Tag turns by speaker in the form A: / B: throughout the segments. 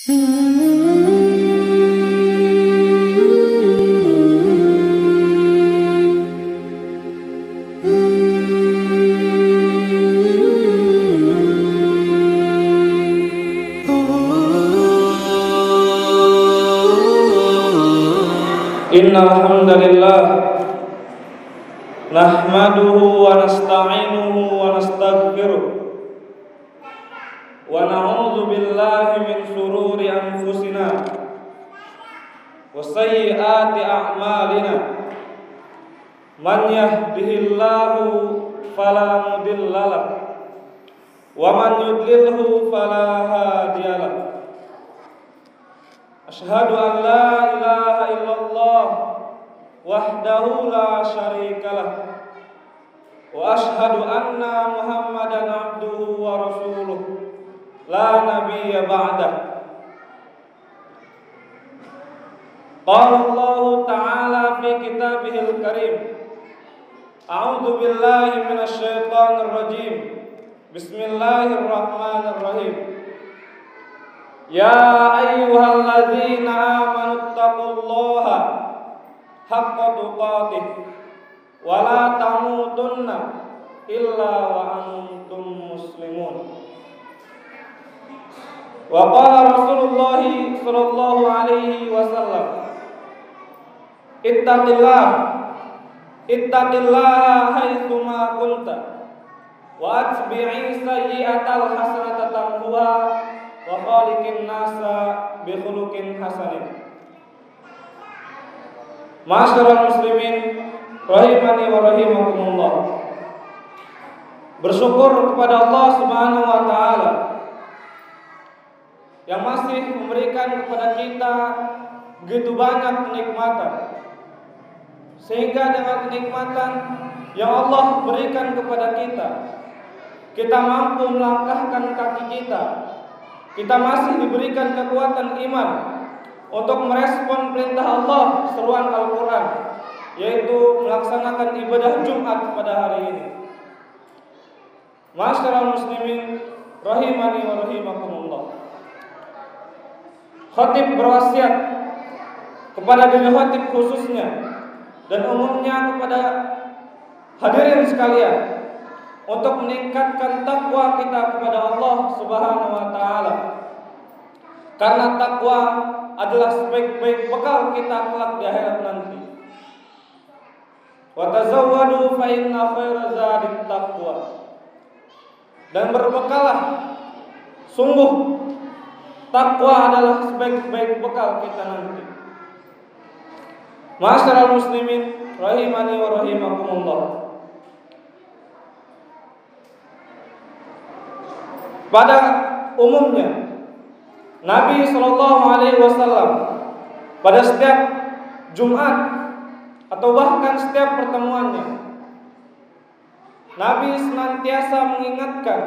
A: Innal hamdalillah nahmaduhu wa nasta'inuhu wa nastaghfiruh wa na'udzu billahi min shururi anfusina wa sayyiati a'malina man yahdihillahu fala mudilla lahu wa man yudlilhu fala hadiyalah. Asyhadu an la ilaha illallah wahdahu la syarikalah wa asyhadu anna Muhammadan abduhu wa rasuluh la nabiyya ba'dah. Qala Allah ta'ala fi kitabihil karim, a'udzu billahi minasy syaithanir rajim. Bismillahirrahmanirrahim. Ya ayyuhalladzina amanu taqullaha haqqa tuqatih wa la tamutunna illa wa antum muslimun. Wa qala Rasulullah sallallahu alaihi wasallam, ittaqillaha haitsu ma kunta wa atbi'i sayyi'atal hasanata tamhuha wa khaliqin nasa bi khuluqin hasanin. Ma'asyiral muslimin rahimani wa rahimakumullah. Bersyukur kepada Allah Subhanahu wa taala yang masih memberikan kepada kita begitu banyak kenikmatan, sehingga dengan kenikmatan yang Allah berikan kepada kita mampu melangkahkan kaki kita masih diberikan kekuatan iman untuk merespon perintah Allah seruan Al-Quran, yaitu melaksanakan ibadah Jumat pada hari ini. Ma'asyiral muslimin rahimani wa rahimakumullah. Khatib berwasiat kepada diri khatib khususnya dan umumnya kepada hadirin sekalian untuk meningkatkan takwa kita kepada Allah Subhanahu wa taala. Karena takwa adalah sebaik-baik bekal kita kelak di akhirat nanti. Wa tazawwadu fa inna khairaz zadit taqwa. Dan berbekalah, sungguh takwa adalah sebaik-baik bekal kita nanti. Ma'asyiral muslimin rahimani wa rahimakumullah. Pada umumnya Nabi Shallallahu Alaihi Wasallam pada setiap Jumat atau bahkan setiap pertemuannya, Nabi senantiasa mengingatkan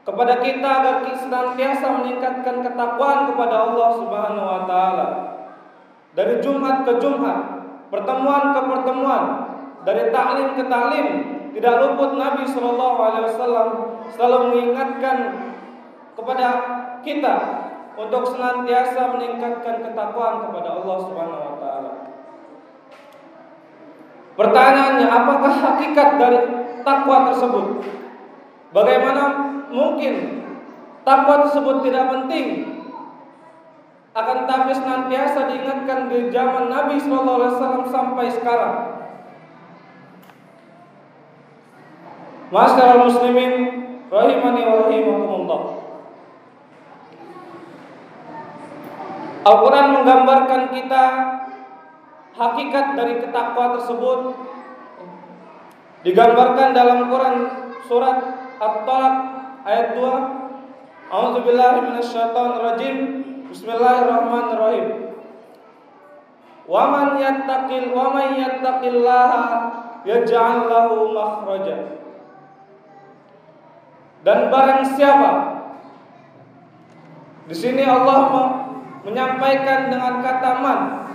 A: kepada kita agar kita senantiasa meningkatkan ketakwaan kepada Allah Subhanahu Wa Taala. Dari Jumat ke Jumat, pertemuan ke pertemuan, dari taklim ke taklim, tidak luput Nabi Shallallahu Alaihi Wasallam selalu mengingatkan kepada kita untuk senantiasa meningkatkan ketakwaan kepada Allah Subhanahu Wa Taala. Pertanyaannya, apakah hakikat dari takwa tersebut? Bagaimana mungkin takwa tersebut tidak penting, akan tapi senantiasa diingatkan di zaman Nabi Shallallahu Alaihi Wasallam sampai sekarang? Ma'asyiral muslimin rahimani wa rahimakumullah. Al-Quran menggambarkan kita hakikat dari ketakwa tersebut, digambarkan dalam Quran surat At-Talaq ayat 2. A'udzubillahi minasyaitonir rajim. Bismillahirrahmanirrahim. Wa man yattaqillaha yaj'al lahu makhraja. Dan barang siapa, di sini Allah menyampaikan dengan kata man,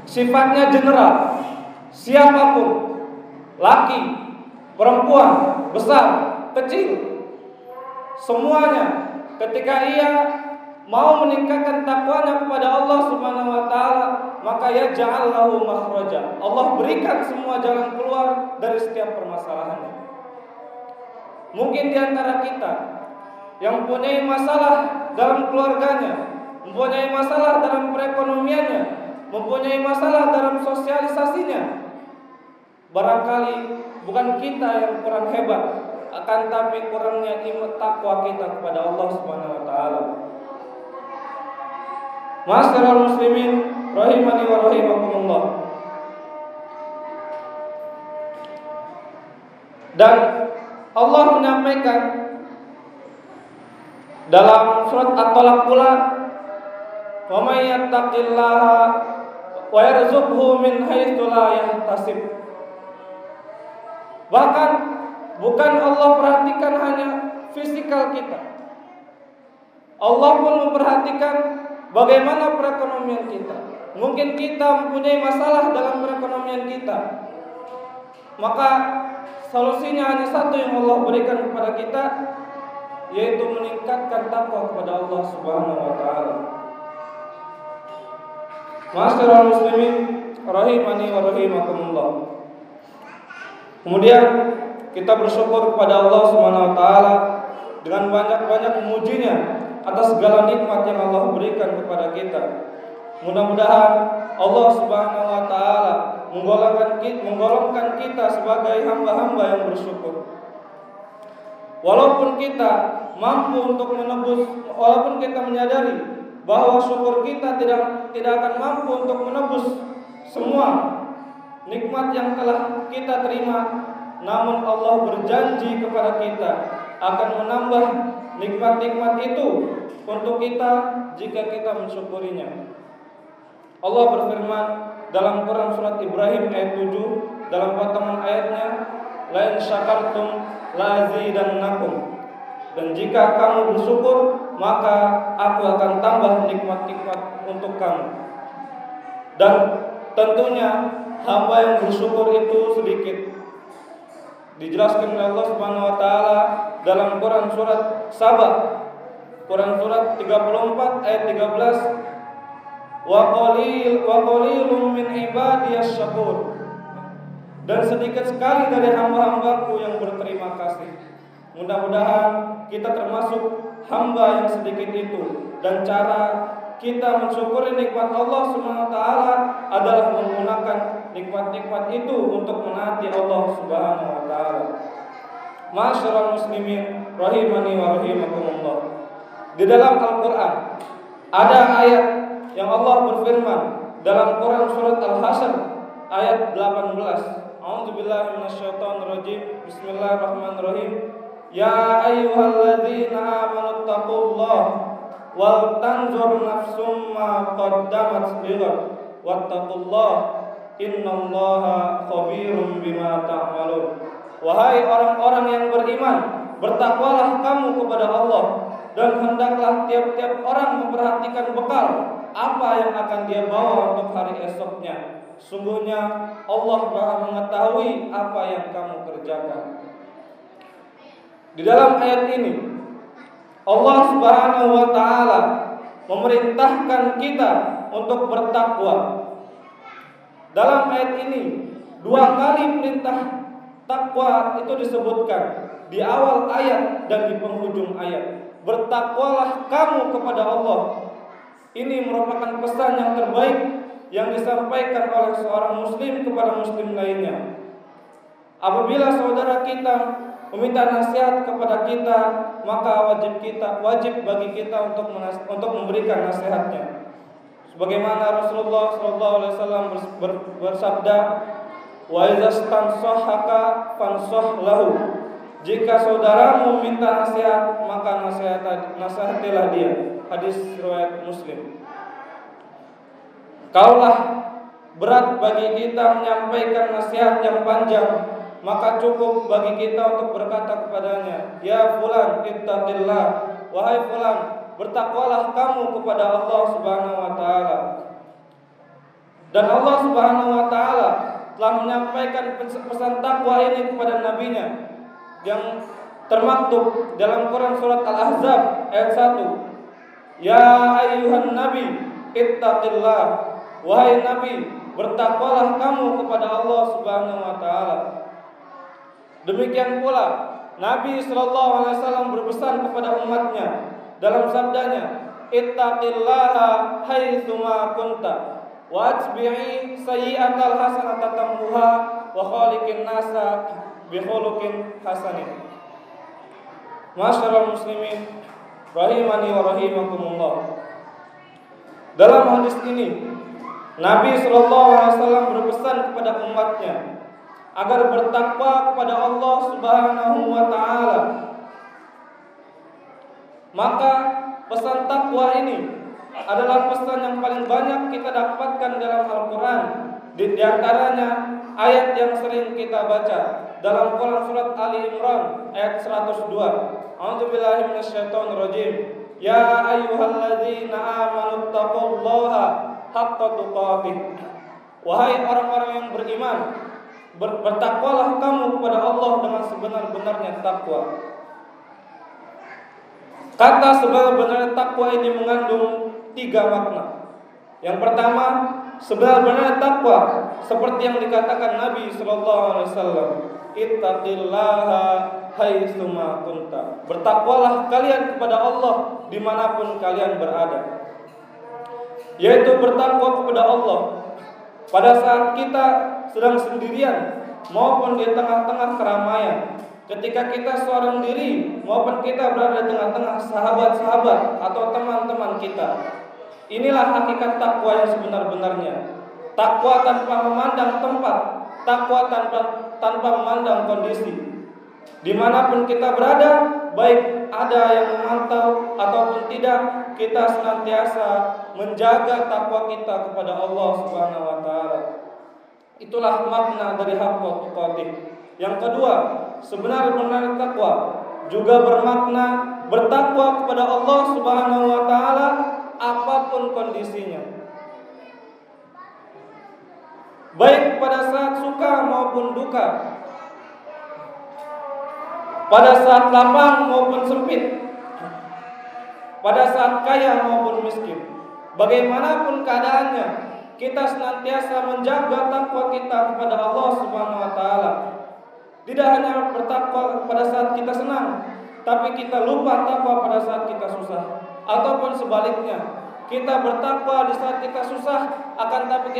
A: sifatnya general. Siapapun, laki, perempuan, besar, kecil, semuanya ketika ia mau meningkatkan takwanya kepada Allah Subhanahu wa taala, maka ya ja'allahu makhraja. Allah berikan semua jalan keluar dari setiap permasalahannya. Mungkin di antara kita yang mempunyai masalah dalam keluarganya, mempunyai masalah dalam perekonomiannya, mempunyai masalah dalam sosialisasinya. Barangkali bukan kita yang kurang hebat, akan tapi kurangnya iman takwa kita kepada Allah Subhanahu wa taala. Ma'asyiral muslimin rahimani wa rahimakumullah. Dan Allah menyampaikan dalam surat At-Talaq pula, "Wa may yattaqillaha wa yarzuqhu min haitsu la yahtasib." Bahkan bukan Allah perhatikan hanya fisikal kita, Allah pun memperhatikan bagaimana perekonomian kita. Mungkin kita mempunyai masalah dalam perekonomian kita, maka solusinya hanya satu yang Allah berikan kepada kita, yaitu meningkatkan takwa kepada Allah Subhanahu wa taala. Ma'asyiral muslimin rahimani wa rahimakumullah. Kemudian kita bersyukur kepada Allah Subhanahu wa taala dengan banyak-banyak memujinya atas segala nikmat yang Allah berikan kepada kita. Mudah-mudahan Allah Subhanahu wa taala menggolongkan kita sebagai hamba-hamba yang bersyukur. Walaupun kita mampu untuk menebus, walaupun kita menyadari bahwa syukur kita tidak akan mampu untuk menebus semua nikmat yang telah kita terima, namun Allah berjanji kepada kita akan menambah nikmat-nikmat itu untuk kita jika kita mensyukurinya. Allah berfirman dalam Quran surat Ibrahim ayat 7 dalam potongan ayatnya, "La in syakartum la azidannakum." Dan jika kamu bersyukur, maka aku akan tambah nikmat-nikmat untuk kamu. Dan tentunya hamba yang bersyukur itu sedikit. Dijelaskan oleh Allah Subhanahu wa taala dalam Quran surat Saba, Quran surat 34 ayat 13, wa qalilum min ibadiyas syakur. Dan sedikit sekali dari hamba-hambaku yang berterima kasih. Mudah-mudahan kita termasuk hamba yang sedikit itu, dan cara kita mensyukuri nikmat Allah Subhanahu wa taala adalah menggunakan nikmat-nikmat itu untuk menaati Allah Subhanahu wa taala. Ma'asyiral muslimin rahimani wa rahimakumullah. Di dalam Al-Qur'an ada ayat yang Allah berfirman dalam Quran surat Al-Hasyr ayat 18. A'udzubillahi minasyaitonirrajim. Bismillahirrahmanirrahim. Ya ayyuhalladzina amanu taqullaha wal tanzur nafsum ma qaddamat lighad wattaqullaha innallaha khabirum bima ta'malun. Wahai orang-orang yang beriman, bertakwalah kamu kepada Allah, dan hendaklah tiap-tiap orang memperhatikan bekal apa yang akan dia bawa untuk hari esoknya. Sungguhnya Allah Maha mengetahui apa yang kamu kerjakan. Di dalam ayat ini Allah Subhanahu wa taala memerintahkan kita untuk bertakwa. Dalam ayat ini 2 kali perintah takwa itu disebutkan, di awal ayat dan di penghujung ayat. Bertakwalah kamu kepada Allah. Ini merupakan pesan yang terbaik yang disampaikan oleh seorang muslim kepada muslim lainnya. Apabila saudara kita meminta nasihat kepada kita, maka wajib bagi kita untuk memberikan nasihatnya. Sebagaimana Rasulullah SAW bersabda, "Wa idza stansahaka fansah lahu." Jika saudaramu minta nasihat, maka nasihatilah dia. Hadis riwayat Muslim. Kaulah berat bagi kita menyampaikan nasihat yang panjang, maka cukup bagi kita untuk berkata kepadanya, "Ya fulan, ittaqillah." Wahai fulan, bertakwalah kamu kepada Allah Subhanahu wa taala. Dan Allah Subhanahu wa taala telah menyampaikan pesan takwa ini kepada nabinya, yang termaktub dalam Quran surat Al-Ahzab ayat 1. Ya ayyuhan nabi ittaqillah, wahai nabi, bertakwalah kamu kepada Allah Subhanahu wa taala. Demikian pula Nabi sallallahu alaihi wasallam berpesan kepada umatnya dalam sabdanya, ittaqillaha haitsu ma kunta wa atbi'i sayyi'atal hasanata tamhuha wa khaliqin nasa bi khuluqin hasanin. Masyarul muslimin rahimani wa rahimakumullah. Dalam hadis ini Nabi sallallahu alaihi wasallam berpesan kepada umatnya agar bertakwa kepada Allah Subhanahu wa taala. Maka pesan takwa ini adalah pesan yang paling banyak kita dapatkan dalam Al-Qur'an. Di antaranya ayat yang sering kita baca dalam Quran surat Ali Imran ayat 102. A'udzubillahi minasyaitonirrajim. Ya ayyuhalladzina amanu taqullaha haqqa tuqatih. Wahai orang-orang yang beriman, bertakwalah kamu kepada Allah dengan sebenar-benarnya takwa. Kata sebenar-benarnya takwa ini mengandung 3 makna. Yang pertama, sebenar-benarnya takwa seperti yang dikatakan Nabi sallallahu alaihi wasallam, ittaqillaha haitsu ma kunta. Bertakwalah kalian kepada Allah dimanapun kalian berada. Yaitu bertakwa kepada Allah pada saat kita sedang sendirian maupun di tengah-tengah keramaian, ketika kita seorang diri maupun kita berada di tengah-tengah sahabat-sahabat atau teman-teman kita. Inilah hakikat takwa yang sebenar-benarnya. Takwa tanpa memandang tempat, takwa tanpa memandang kondisi. Dimanapun kita berada, baik ada yang memantau ataupun tidak, kita senantiasa menjaga takwa kita kepada Allah Subhanahu wa taala. Itulah makna dari haqqa tuqatih. Yang kedua, sebenar-benar takwa juga bermakna bertakwa kepada Allah Subhanahu wa taala apapun kondisinya. Baik pada saat suka maupun duka, pada saat lapang maupun sempit, pada saat kaya maupun miskin. Bagaimanapun keadaannya, kita senantiasa menjaga takwa kita kepada Allah Subhanahu wa taala. Tidak hanya bertakwa pada saat kita senang, tapi kita lupa takwa pada saat kita susah. Ataupun sebaliknya, kita bertakwa di saat kita susah, akan tapi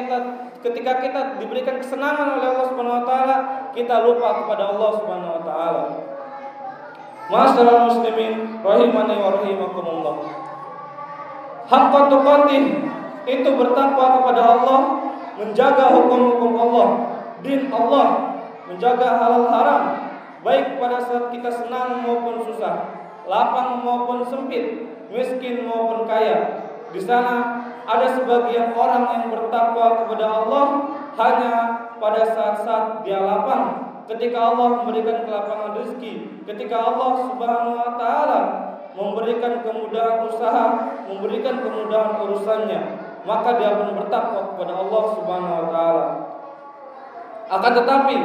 A: ketika kita diberikan kesenangan oleh Allah Subhanahu wa taala, kita lupa kepada Allah Subhanahu wa taala. Masyarul muslimin rahimani wa rahimakumullah. Haqqa tuqatih itu bertakwa kepada Allah, menjaga hukum-hukum Allah, din Allah, menjaga halal haram, baik pada saat kita senang maupun susah, lapang maupun sempit, miskin maupun kaya. Di sana ada sebagian orang yang bertakwa kepada Allah hanya pada saat-saat dia lapang, ketika Allah memberikan kelapangan rezeki, ketika Allah Subhanahu wa taala memberikan kemudahan usaha, memberikan kemudahan urusannya, maka dia pun bertakwa kepada Allah Subhanahu wa taala. Akan tetapi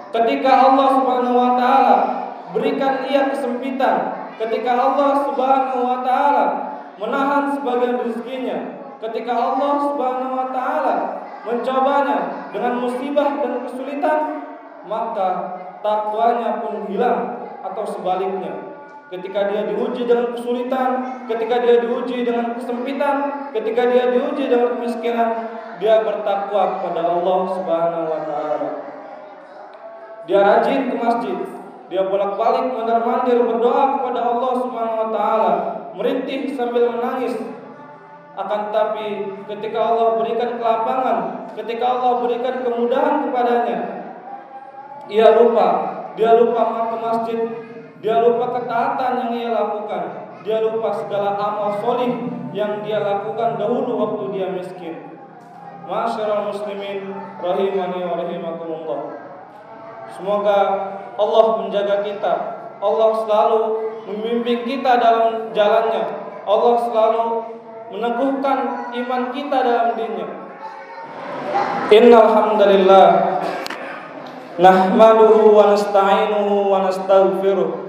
A: ketika Allah Subhanahu wa taala berikan ia kesempitan, ketika Allah Subhanahu wa taala menahan sebagian rezekinya, ketika Allah Subhanahu wa taala mencobanya dengan musibah dan kesulitan, maka takwanya pun hilang. Atau sebaliknya, ketika dia diuji dengan kesulitan, ketika dia diuji dengan kesempitan, ketika dia diuji dengan kemiskinan, dia bertakwa kepada Allah Subhanahu wa taala. Dia rajin ke masjid, dia bolak-balik mondar-mandir berdoa kepada Allah Subhanahu wa taala, merintih sambil menangis. Akan tapi ketika Allah berikan kelapangan, ketika Allah berikan kemudahan kepadanya, dia lupa ke masjid, dia lupa ketaatan yang ia lakukan, dia lupa segala amal solih yang dia lakukan dahulu waktu dia miskin. Masyarul muslimin rahimani wa rahimakumullah. Semoga Allah menjaga kita, Allah selalu membimbing kita dalam jalannya, Allah selalu meneguhkan iman kita dalam dinnya. Innal hamdalillah nahmaduhu wa nasta'inuhu wa nastaghfiruh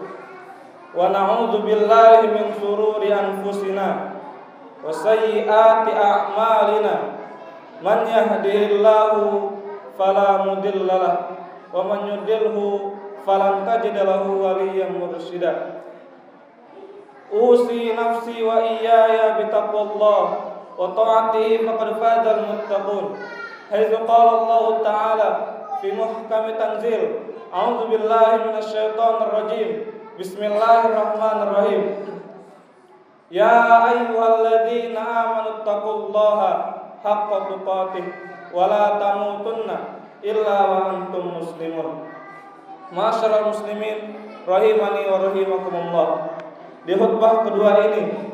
A: wa na'udzu billahi min shururi anfusina wa sayyiati a'malina. Man yahdihillahu fala mudhillalah wa man yudlilhu falan tajida lahu waliyyan mursyida. Usi nafsi wa iyaya bitaqwallah wa ta'atihi faqad fazal muttaqun. Haitsu qala Allah Ta'ala fi muhkami tanzil, a'udzu billahi minasyaitonir rajim. Bismillahirrahmanirrahim. Ya ayyuhalladzina amanu taqullaha haqqa tuqatih wa la tamutunna illa wa antum muslimun. Ma'asyiral muslimin rahimani wa rahimakumullah. Di khutbah kedua ini,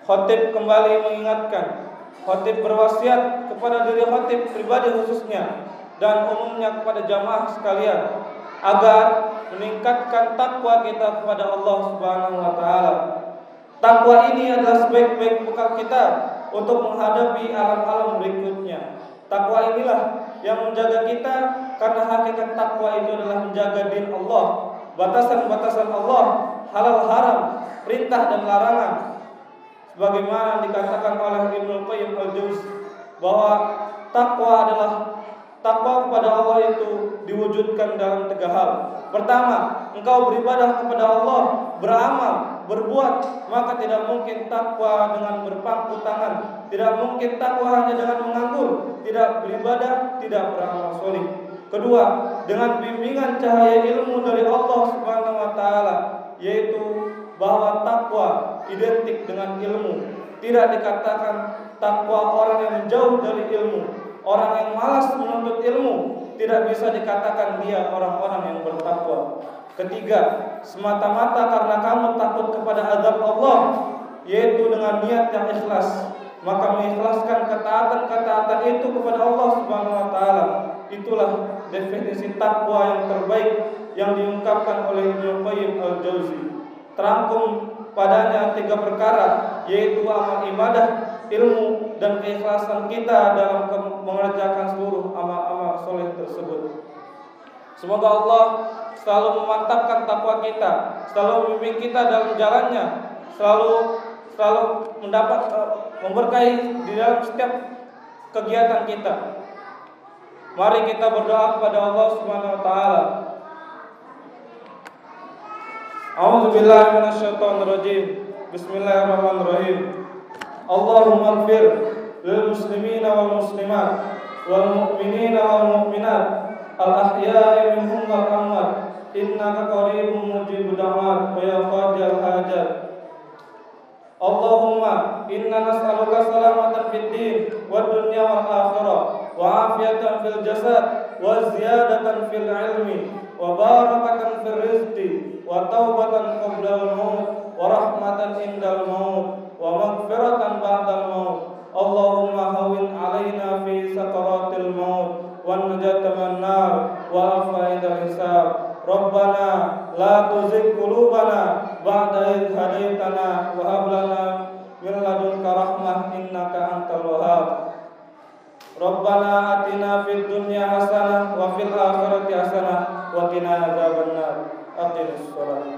A: khatib kembali mengingatkan, khatib berwasiat kepada diri khatib pribadi khususnya dan umumnya kepada jamaah sekalian agar meningkatkan takwa kita kepada Allah Subhanahu wa taala. Takwa ini adalah sebaik-baik bekal kita untuk menghadapi alam-alam berikutnya. Takwa inilah yang menjaga kita, karena hakikat takwa itu adalah menjaga din Allah, batasan-batasan Allah, halal haram, perintah dan larangan. Sebagaimana dikatakan oleh Ibnu Qayyim al-Jauziyah bahwa takwa kepada Allah itu diwujudkan dalam 3 hal. Pertama, engkau beribadah kepada Allah, beramal, berbuat, maka tidak mungkin takwa dengan berpangku tangan, tidak mungkin takwa hanya dengan menganggur, tidak beribadah, tidak beramal soleh. Kedua, dengan bimbingan cahaya ilmu dari Allah Subhanahu wa taala, yaitu bahwa takwa identik dengan ilmu. Tidak dikatakan takwa orang yang menjauh dari ilmu, orang yang malas menuntut ilmu, tidak bisa dikatakan dia orang-orang yang bertakwa. Ketiga, semata-mata karena kamu takut kepada azab Allah, yaitu dengan niat yang ikhlas, maka mengikhlaskan ketaatan-ketaatan itu kepada Allah Subhanahu wa taala. Itulah definisi takwa yang terbaik yang diungkapkan oleh Ibnu Qayyim al-Jauziyah. Terangkum padanya 3 perkara, yaitu amal ibadah, ilmu, dan keikhlasan kita dalam mengerjakan seluruh amal-amal soleh tersebut. Semoga Allah selalu memantapkan takwa kita, selalu membimbing kita dalam jalannya, selalu memberkahi di dalam setiap kegiatan kita. Mari kita berdoa kepada Allah Subhanahu wa taala. A'udzu billahi minasyaitonir rajim. Bismillahirrahmanirrahim. Allahumma ighfir lil muslimina wal muslimat wal mu'minina wal mu'minat al ahya'i minhum wal amwat innaka qaribun mujibud da'wat wa ya qadiyal hajat. Allahumma inna nas'aluka salamatan fid din wad dunya wal akhirah wa afiyatan fil jasad wa ziyadatan fil ilmi wa barakatan fil rizqi wa taubatan qabla al-maut wa rahmatan indal maut wa maghfiratan ba'dal maut. Allahumma hawwin 'alaina fi sakaratil maut wa najata minan nar wa afa indal hisab. Rabbana la tuzigh qulubana ba'da idh hadaytana wa hab lana min ladunka rahmah innaka antal wahhab. Rabbana atina fid dunya hasanah wa fil akhirati hasanah wa qina adzabannar. Aqimus shalah.